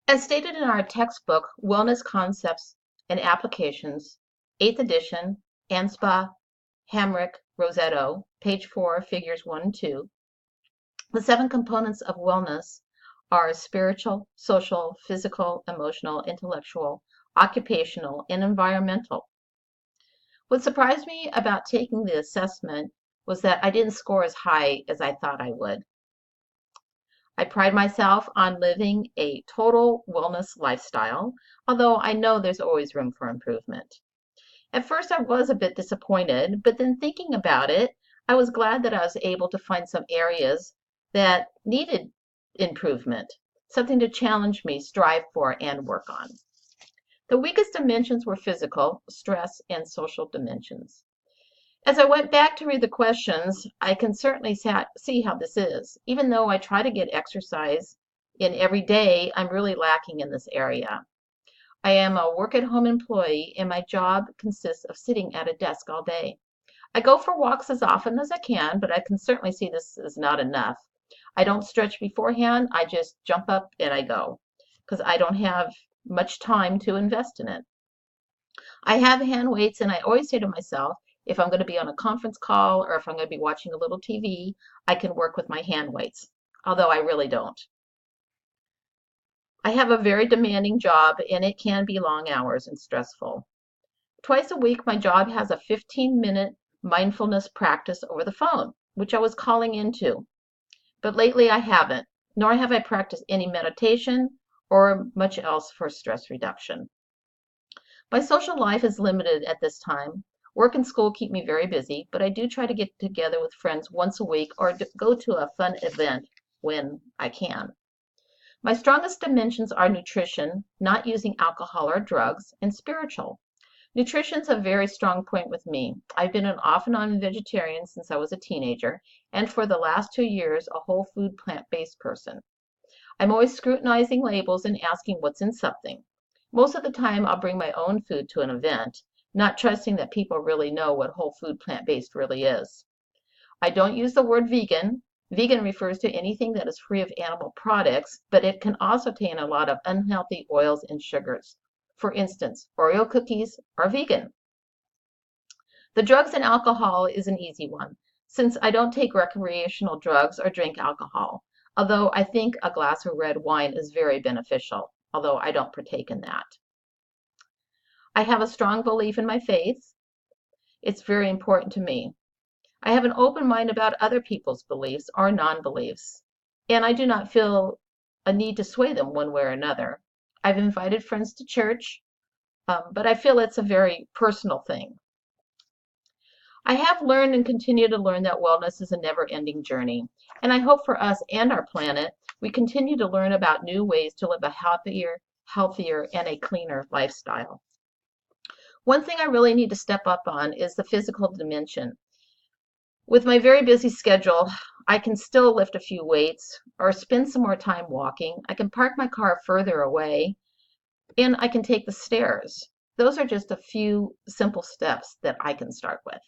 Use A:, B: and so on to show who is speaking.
A: As stated in our textbook, Wellness Concepts and Applications, 8th edition, ANSPA, Hamrick, Rosetto, page 4, figures 1 and 2, the 7 components of wellness are spiritual, social, physical, emotional, intellectual, occupational, and environmental. What surprised me about taking the assessment was that I didn't score as high as I thought I would. I pride myself on living a total wellness lifestyle, although I know there's always room for improvement. At first, I was a bit disappointed, but then thinking about it, I was glad that I was able to find some areas that needed improvement, something to challenge me, strive for, and work on. The weakest dimensions were physical, stress, and social dimensions. As I went back to read the questions, I can certainly see how this is. Even though I try to get exercise in every day, I'm really lacking in this area. I am a work-at-home employee, and my job consists of sitting at a desk all day. I go for walks as often as I can, but I can certainly see this is not enough. I don't stretch beforehand, I just jump up and I go because I don't have much time to invest in it. I have hand weights, and I always say to myself, if I'm going to be on a conference call or if I'm going to be watching a little TV, I can work with my hand weights, although I really don't. I have a very demanding job, and it can be long hours and stressful. Twice a week, my job has a 15-minute mindfulness practice over the phone, which I was calling into. But lately I haven't, nor have I practiced any meditation or much else for stress reduction. My social life is limited at this time. Work and school keep me very busy, but I do try to get together with friends once a week or go to a fun event when I can. My strongest dimensions are nutrition, not using alcohol or drugs, and spiritual. Nutrition's a very strong point with me. I've been an off and on vegetarian since I was a teenager, and for the last 2 years, a whole food plant-based person. I'm always scrutinizing labels and asking what's in something. Most of the time, I'll bring my own food to an event, not trusting that people really know what whole food plant-based really is. I don't use the word vegan. Vegan refers to anything that is free of animal products, but it can also contain a lot of unhealthy oils and sugars. For instance, Oreo cookies are vegan. The drugs and alcohol is an easy one, since I don't take recreational drugs or drink alcohol, although I think a glass of red wine is very beneficial, although I don't partake in that. I have a strong belief in my faith. It's very important to me. I have an open mind about other people's beliefs or non-beliefs, and I do not feel a need to sway them one way or another. I've invited friends to church, but I feel it's a very personal thing. I have learned and continue to learn that wellness is a never-ending journey, and I hope for us and our planet, we continue to learn about new ways to live a healthier, and a cleaner lifestyle. One thing I really need to step up on is the physical dimension. With my very busy schedule, I can still lift a few weights or spend some more time walking. I can park my car further away, and I can take the stairs. Those are just a few simple steps that I can start with.